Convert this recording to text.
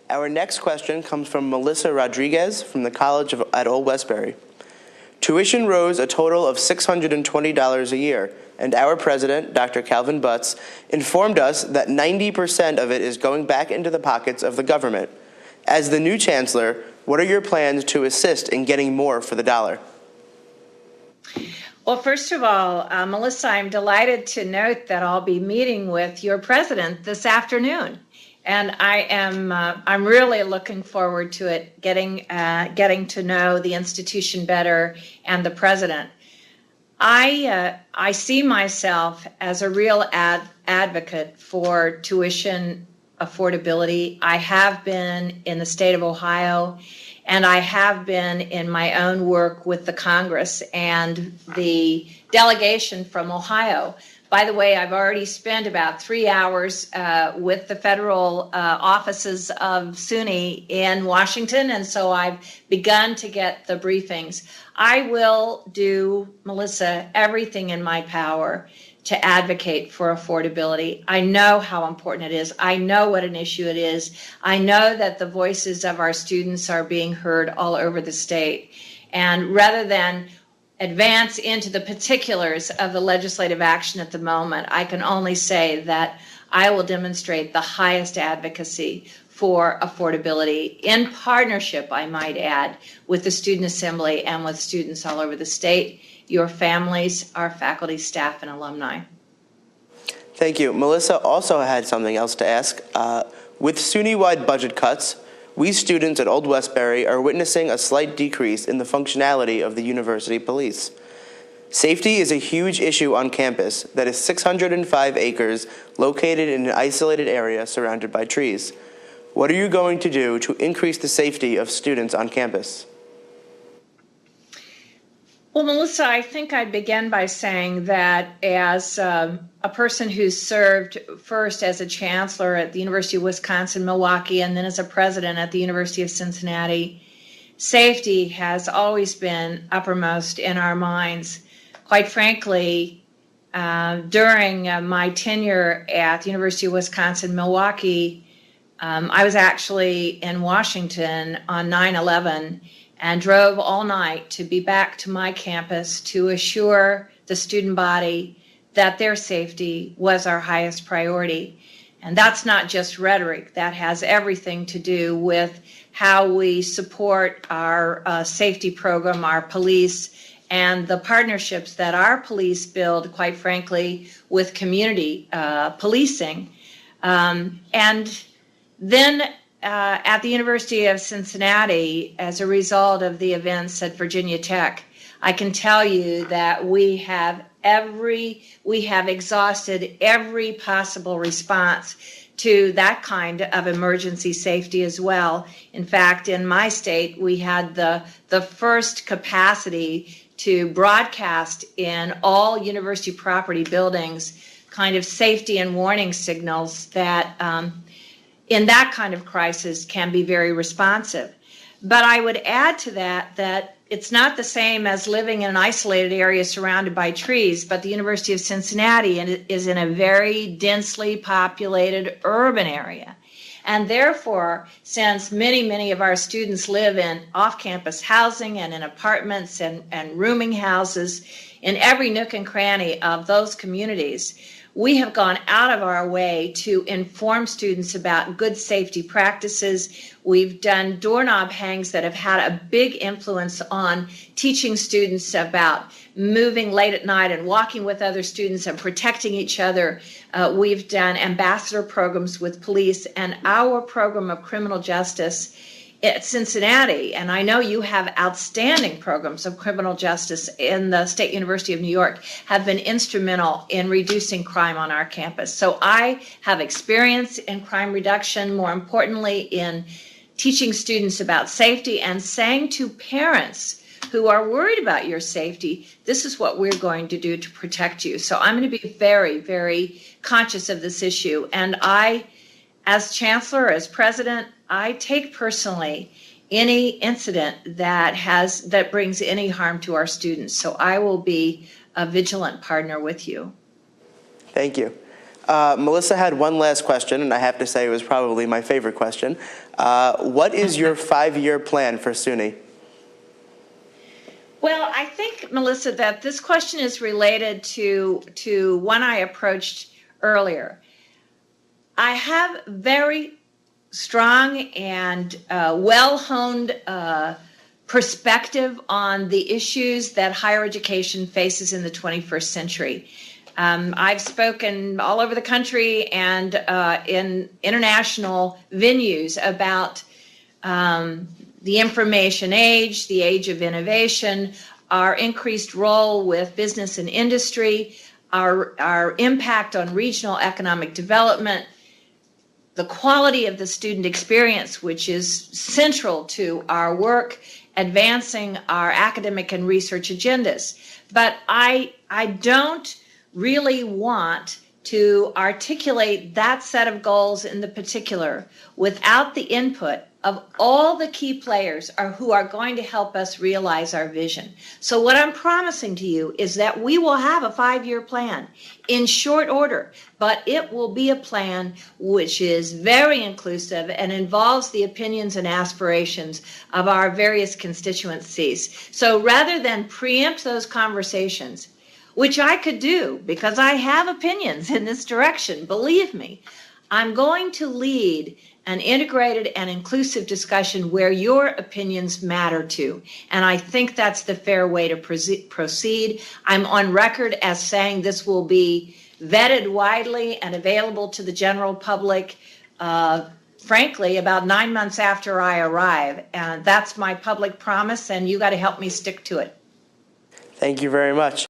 Our next question comes from Melissa Rodriguez from the College at Old Westbury. Tuition rose a total of $620 a year, and our president, Dr. Calvin Butts, informed us that 90% of it is going back into the pockets of the government. As the new chancellor, what are your plans to assist in getting more for the dollar? Well, first of all, Melissa, I'm delighted to note that I'll be meeting with your president this afternoon. And I'm really looking forward to it, getting to know the institution better and the president. I see myself as a real advocate for tuition affordability. I have been in the state of Ohio, and I have been in my own work with the Congress and the delegation from Ohio. By the way, I've already spent about 3 hours with the federal offices of SUNY in Washington, and so I've begun to get the briefings. I will do, Melissa, everything in my power to advocate for affordability. I know how important it is. I know what an issue it is. I know that the voices of our students are being heard all over the state. And rather than advance into the particulars of the legislative action at the moment, I can only say that I will demonstrate the highest advocacy for affordability in partnership, I might add, with the Student Assembly and with students all over the state, your families, our faculty, staff, and alumni. Thank you. Melissa also had something else to ask. With SUNY-wide budget cuts, we students at Old Westbury are witnessing a slight decrease in the functionality of the university police. Safety is a huge issue on campus that is 605 acres located in an isolated area surrounded by trees. What are you going to do to increase the safety of students on campus? Well, Melissa, I think I'd begin by saying that as a person who's served first as a chancellor at the University of Wisconsin-Milwaukee and then as a president at the University of Cincinnati, safety has always been uppermost in our minds. Quite frankly, during my tenure at the University of Wisconsin-Milwaukee, I was actually in Washington on 9/11 and drove all night to be back to my campus to assure the student body that their safety was our highest priority. And that's not just rhetoric. That has everything to do with how we support our safety program, our police, and the partnerships that our police build, quite frankly, with community policing. And then at the University of Cincinnati, as a result of the events at Virginia Tech, I can tell you that we have exhausted every possible response to that kind of emergency safety as well. In fact, in my state, we had the first capacity to broadcast in all university property buildings kind of safety and warning signals that in that kind of crisis can be very responsive. But I would add to that it's not the same as living in an isolated area surrounded by trees, but the University of Cincinnati is in a very densely populated urban area. And therefore, since many of our students live in off-campus housing and in apartments and rooming houses in every nook and cranny of those communities, we have gone out of our way to inform students about good safety practices. We've done doorknob hangs that have had a big influence on teaching students about moving late at night and walking with other students and protecting each other. We've done ambassador programs with police, and our program of criminal justice at Cincinnati, and I know you have outstanding programs of criminal justice in the State University of New York, have been instrumental in reducing crime on our campus. So I have experience in crime reduction, more importantly in teaching students about safety and saying to parents who are worried about your safety, this is what we're going to do to protect you. So I'm going to be very, very conscious of this issue. And I, as chancellor, as president, I take personally any incident that brings any harm to our students. So I will be a vigilant partner with you. Thank you. Melissa had one last question, and I have to say it was probably my favorite question. What is your 5-year plan for SUNY? Well, I think, Melissa, that this question is related to one I approached earlier. I have very strong and well-honed perspective on the issues that higher education faces in the 21st century. I've spoken all over the country and in international venues about the information age, the age of innovation, our increased role with business and industry, our impact on regional economic development, the quality of the student experience, which is central to our work, advancing our academic and research agendas. But I don't really want to articulate that set of goals in the particular without the input of all the key players who are going to help us realize our vision. So what I'm promising to you is that we will have a 5-year plan in short order, but it will be a plan which is very inclusive and involves the opinions and aspirations of our various constituencies. So rather than preempt those conversations, which I could do because I have opinions in this direction, believe me, I'm going to lead an integrated and inclusive discussion where your opinions matter too. And I think that's the fair way to proceed. I'm on record as saying this will be vetted widely and available to the general public, frankly, about 9 months after I arrive. And that's my public promise, and you got to help me stick to it. Thank you very much.